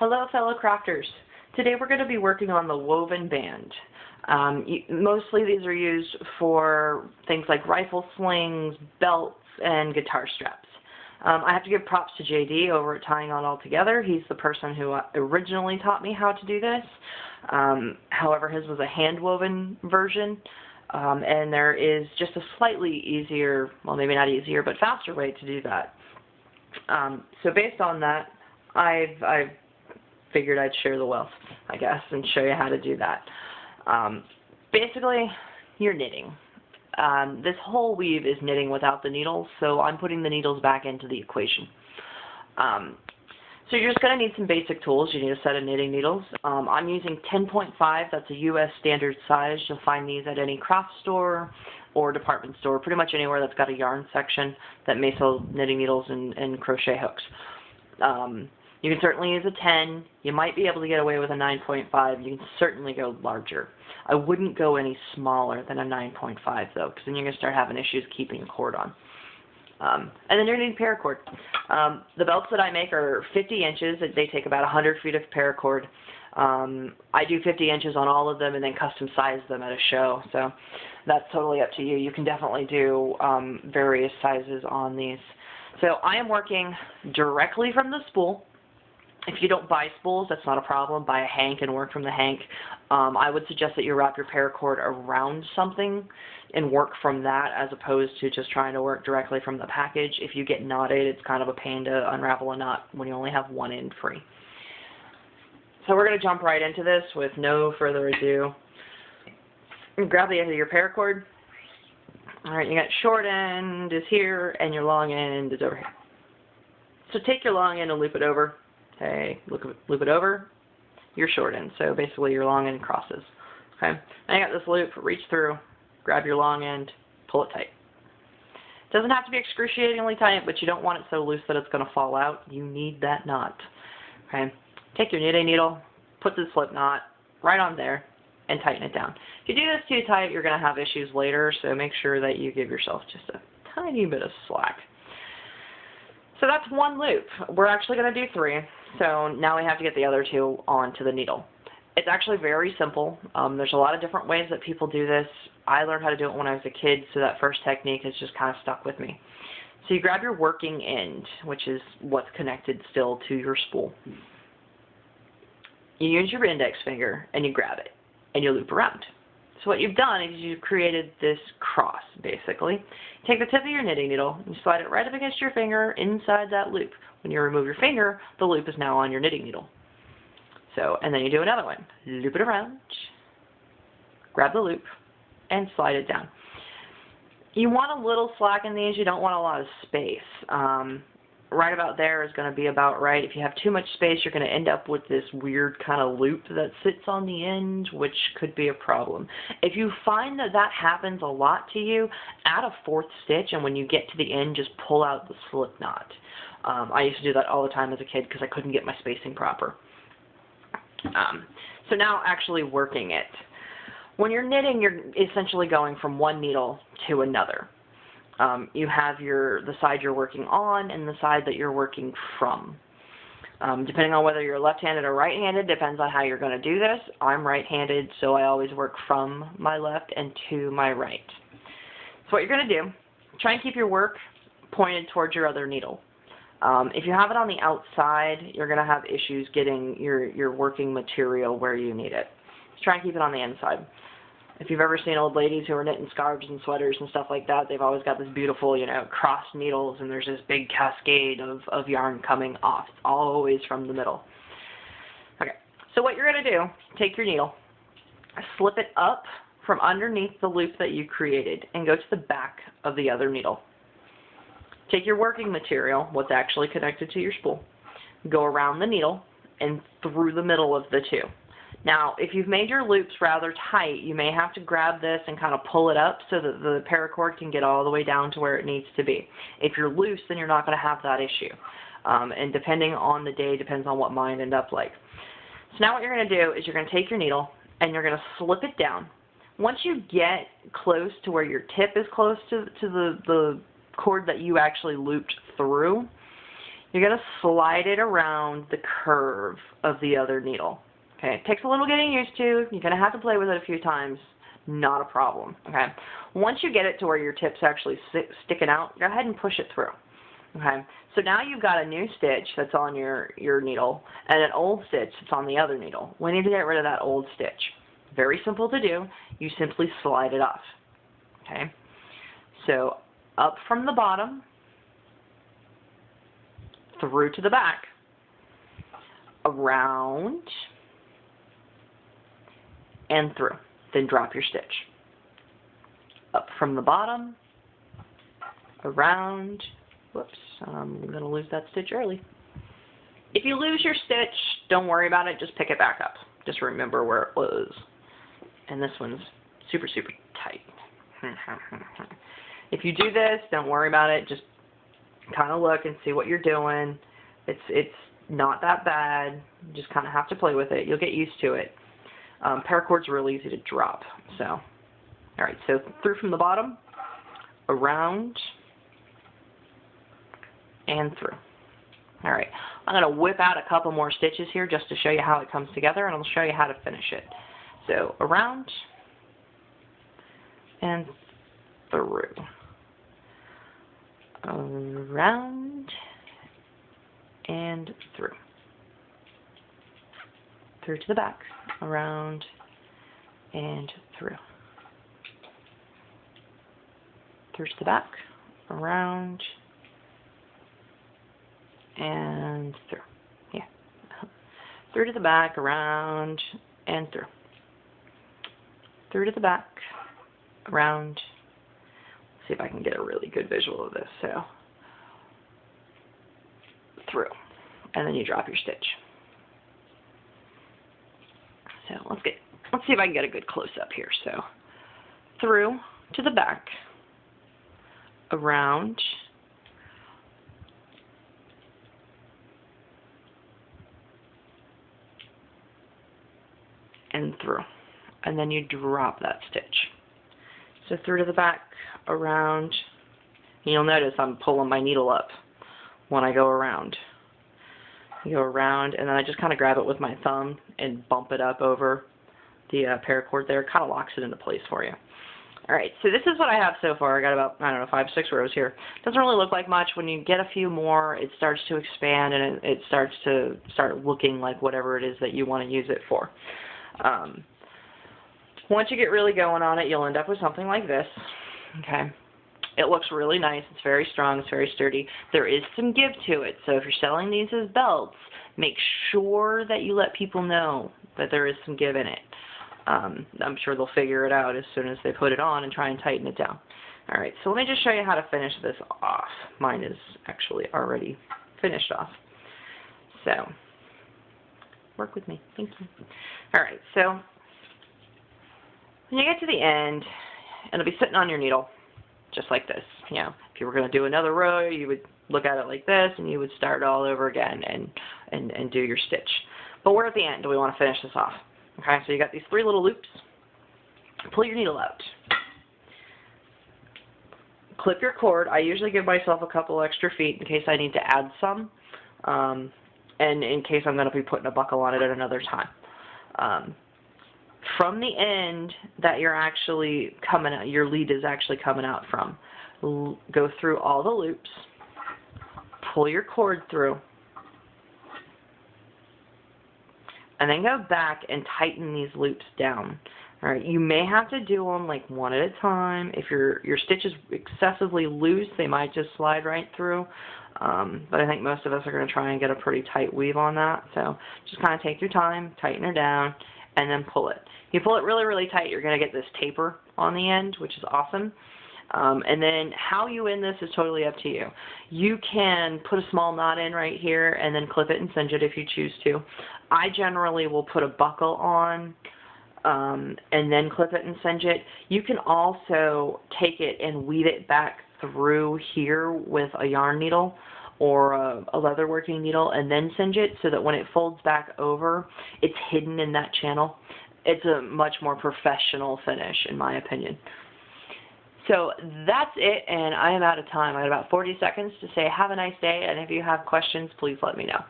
Hello, fellow crafters. Today we're going to be working on the woven band. Mostly these are used for things like rifle slings, belts, and guitar straps. I have to give props to JD over at Tying On All Together. He's the person who originally taught me how to do this. However, his was a hand-woven version, and there is just a slightly easier, well, maybe not easier, but faster way to do that. So based on that, I've figured I'd share the wealth, I guess, and show you how to do that. Basically, you're knitting. This whole weave is knitting without the needles, so I'm putting the needles back into the equation. So you're just going to need some basic tools. You need a set of knitting needles. I'm using 10.5. That's a U.S. standard size. You'll find these at any craft store or department store, pretty much anywhere that's got a yarn section that may sell knitting needles and crochet hooks. You can certainly use a 10. You might be able to get away with a 9.5. You can certainly go larger. I wouldn't go any smaller than a 9.5 though, because then you're going to start having issues keeping the cord on. And then you're going to need paracord. The belts that I make are 50 inches. They take about 100 feet of paracord. I do 50 inches on all of them and then custom size them at a show. So that's totally up to you. You can definitely do various sizes on these. So I am working directly from the spool. If you don't buy spools, that's not a problem. Buy a hank and work from the hank. I would suggest that you wrap your paracord around something and work from that as opposed to just trying to work directly from the package. If you get knotted, it's kind of a pain to unravel a knot when you only have one end free. So we're going to jump right into this with no further ado. Grab the end of your paracord. All right, you got short end is here and your long end is over here. So take your long end and loop it over. Okay, loop it over your short end. So basically your long end crosses. Okay, now you got this loop, reach through, grab your long end, pull it tight. It doesn't have to be excruciatingly tight, but you don't want it so loose that it's going to fall out. You need that knot. Okay, take your knitting needle, put the slip knot right on there, and tighten it down. If you do this too tight, you're going to have issues later, so make sure that you give yourself just a tiny bit of slack. So that's one loop. We're actually going to do 3, so now we have to get the other 2 onto the needle. It's actually very simple. There's a lot of different ways that people do this. I learned how to do it when I was a kid, so that first technique has just kind of stuck with me. So you grab your working end, which is what's connected still to your spool. You use your index finger, and you grab it, and you loop around. So what you've done is you've created this cross, basically. Take the tip of your knitting needle and slide it right up against your finger inside that loop. When you remove your finger, the loop is now on your knitting needle. So, and then you do another one. Loop it around, grab the loop, and slide it down. You want a little slack in these. You don't want a lot of space. Right about there is going to be about right. If you have too much space, you're going to end up with this weird kind of loop that sits on the end, which could be a problem. If you find that that happens a lot to you, add a 4th stitch, and when you get to the end, just pull out the slip knot. I used to do that all the time as a kid because I couldn't get my spacing proper. So now actually working it. When you're knitting, you're essentially going from one needle to another. You have the side you're working on and the side that you're working from. Depending on whether you're left-handed or right-handed, depends on how you're going to do this. I'm right-handed, so I always work from my left and to my right. So what you're going to do, try and keep your work pointed towards your other needle. If you have it on the outside, you're going to have issues getting your working material where you need it. So try and keep it on the inside. If you've ever seen old ladies who are knitting scarves and sweaters and stuff like that, they've always got this beautiful, crossed needles, and there's this big cascade of yarn coming off. It's always from the middle. Okay, so what you're going to do, take your needle, slip it up from underneath the loop that you created, and go to the back of the other needle. Take your working material, what's actually connected to your spool, go around the needle and through the middle of the 2. Now, if you've made your loops rather tight, you may have to grab this and kind of pull it up so that the paracord can get all the way down to where it needs to be. If you're loose, then you're not going to have that issue. And depending on the day, depends on what mine end up like. So now what you're going to do is you're going to take your needle and you're going to slip it down. Once you get close to where your tip is close to the cord that you actually looped through, you're going to slide it around the curve of the other needle. Okay, it takes a little getting used to. You're going to have to play with it a few times. Not a problem. Okay, once you get it to where your tip's actually sticking out, go ahead and push it through. Okay, so now you've got a new stitch that's on your needle and an old stitch that's on the other needle. We need to get rid of that old stitch. Very simple to do. You simply slide it off. Okay, so up from the bottom, through to the back, around, and through. Then drop your stitch. Up from the bottom, around, whoops, I'm going to lose that stitch early. If you lose your stitch, don't worry about it, just pick it back up. Just remember where it was. And this one's super, super tight. If you do this, don't worry about it, just kind of look and see what you're doing. It's not that bad, you just kind of have to play with it. You'll get used to it. Paracord's real easy to drop. So, alright, so through from the bottom, around, and through. Alright, I'm going to whip out a couple more stitches here just to show you how it comes together, and I'll show you how to finish it. So, around, and through. Around, and through. Through to the back, around, and through. Through to the back, around, and through. Yeah. Through to the back, around, and through. Through to the back, around. See if I can get a really good visual of this. So, through. And then you drop your stitch. So let's see if I can get a good close-up here. So through to the back, around, and through. And then you drop that stitch. So through to the back, around, and you'll notice I'm pulling my needle up when I go around. You go around, and then I just kind of grab it with my thumb and bump it up over the paracord there. It kind of locks it into place for you. Alright, so this is what I have so far. I got about, I don't know, 5, 6 rows here. Doesn't really look like much. When you get a few more, it starts to expand, and it starts to looking like whatever it is that you want to use it for. Once you get really going on it, you'll end up with something like this. Okay. It looks really nice. It's very strong. It's very sturdy. There is some give to it. So if you're selling these as belts, make sure that you let people know that there is some give in it. I'm sure they'll figure it out as soon as they put it on and try and tighten it down. All right, so let me just show you how to finish this off. Mine is actually already finished off. So work with me. Thank you. All right, so when you get to the end, it'll be sitting on your needle. Just like this. You know, if you were going to do another row, you would look at it like this, and you would start all over again and do your stitch. But we're at the end. We want to finish this off. Okay, so you got these 3 little loops. Pull your needle out. Clip your cord. I usually give myself a couple extra feet in case I need to add some, and in case I'm going to be putting a buckle on it at another time. From the end that you're actually coming out, your lead is actually coming out from, go through all the loops, pull your cord through, and then go back and tighten these loops down. All right, you may have to do them like one at a time. If your stitch is excessively loose, they might just slide right through. But I think most of us are going to try and get a pretty tight weave on that. So just kind of take your time, tighten her down, and then pull it. You pull it really, really tight, you're going to get this taper on the end, which is awesome. And then how you end this is totally up to you. You can put a small knot in right here and then clip it and cinch it if you choose to. I generally will put a buckle on and then clip it and cinch it. You can also take it and weave it back through here with a yarn needle or a leatherworking needle and then cinch it so that when it folds back over, it's hidden in that channel. It's a much more professional finish, in my opinion. So that's it, and I am out of time. I have about 40 seconds to say have a nice day, and if you have questions, please let me know.